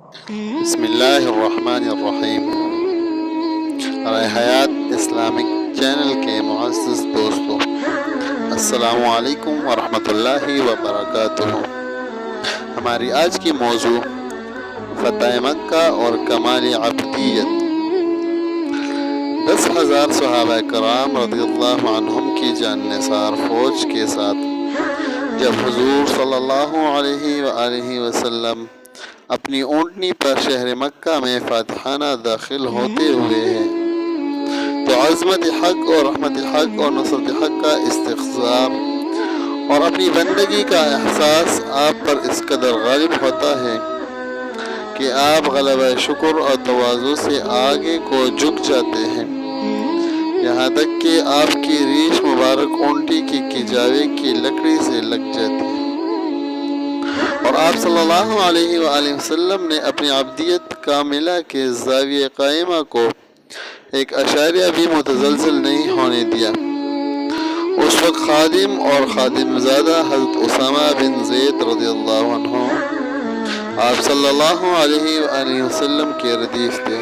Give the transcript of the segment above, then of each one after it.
بسم اللہ الرحمن الرحیم۔ رائے حیات اسلامک چینل کے معزز دوستو، السلام علیکم ورحمۃ اللہ وبرکاتہ۔ ہماری آج کی موضوع فتح مکہ اور کمال عبدیت۔ 10,000 صحابہ کرام رضی اللہ عنہم کی جان نثار فوج کے ساتھ جب حضور صلی اللہ علیہ وآلہ وسلم اپنی اونٹنی پر شہر مکہ میں فاتحانہ داخل ہوتے ہوئے ہیں تو عظمت حق اور رحمت حق اور نصرت حق کا استحضار اور اپنی بندگی کا احساس آپ پر اس قدر غالب ہوتا ہے کہ آپ غلبہ شکر اور تواضع سے آگے کو جھک جاتے ہیں، یہاں تک کہ آپ کی ریش مبارک اونٹی کی کجاوے کی لکڑی سے لگ جاتی ہے، اور آپ صلی اللہ علیہ وآلہ وسلم نے اپنی عبدیت کاملہ کے زاویہ قائمہ کو ایک اشاریہ بھی متزلزل نہیں ہونے دیا۔ اس وقت خادم اور خادم زادہ حضرت اسامہ بن زید رضی اللہ عنہ آپ صلی اللہ علیہ وآلہ وسلم کے ردیف تھے۔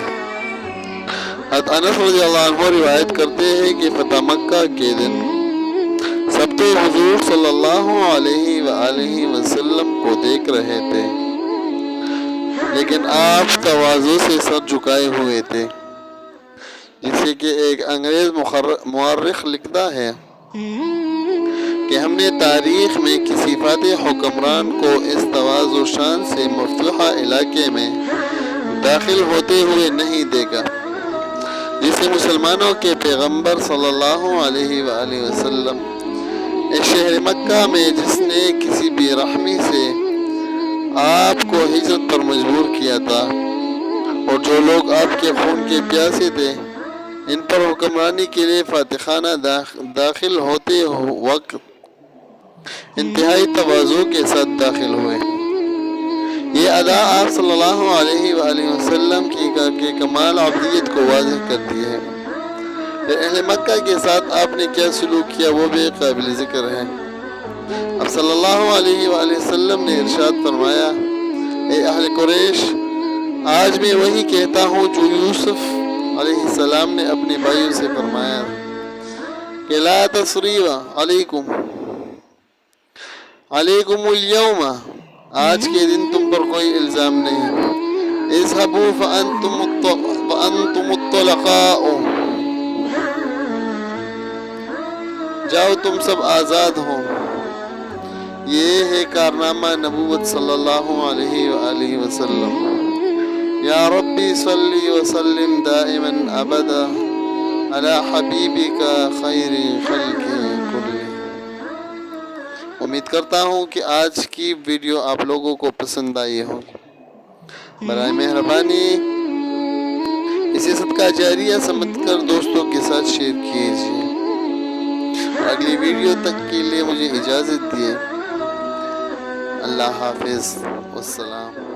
حضرت انس رضی اللہ عنہ روایت کرتے ہیں کہ فتح مکہ کے دن سب تو حضور صلی اللہ علیہ وآلہ وسلم کو دیکھ رہے تھے، لیکن آپ تواضع سے سر جھکائے ہوئے تھے، جسے کہ ایک انگریز مورخ لکھتا ہے کہ ہم نے تاریخ میں کسی فاتح حکمران کو اس تواضع شان سے مفتوحہ علاقے میں داخل ہوتے ہوئے نہیں دیکھا جسے مسلمانوں کے پیغمبر صلی اللہ علیہ وآلہ وسلم اس شہر مکہ میں جس نے کسی بے رحمی سے آپ کو ہجرت پر مجبور کیا تھا، اور جو لوگ آپ کے خون کے پیاسے تھے، ان پر حکمرانی کے لیے فاتحانہ داخل ہوتے وقت انتہائی تواضع کے ساتھ داخل ہوئے۔ یہ ادا آپ صلی اللہ علیہ وآلہ وسلم کی کمال عبدیت کو واضح کرتی ہے۔ پھر اہل مکہ کے ساتھ آپ نے کیا سلوک کیا وہ بھی قابل ذکر ہے۔ اب صلی اللہ علیہ وآلہ وسلم نے ارشاد فرمایا، اے اہل قریش، آج میں وہی کہتا ہوں جو یوسف علیہ السلام نے اپنے بھائیوں سے فرمایا کہ لا تصریب علیکم اليوم، آج کے دن تم پر کوئی الزام نہیں، اذهبوا فانتم الطلقاء، جاؤ تم سب آزاد ہو۔ یہ ہے کارنامہ نبوت صلی اللہ علیہ وآلہ وسلم۔ یا ربی صلی وسلم دائما ابدا علی حبیبک خیر خلق کل۔ امید کرتا ہوں کہ آج کی ویڈیو آپ لوگوں کو پسند آئی ہوگی۔ برائے مہربانی اسے صدقہ جاریہ سمجھ کر دوستوں کے ساتھ شیئر کیجیے۔ اگلی ویڈیو تک کے لیے مجھے اجازت دیے۔ اللہ حافظ، والسلام۔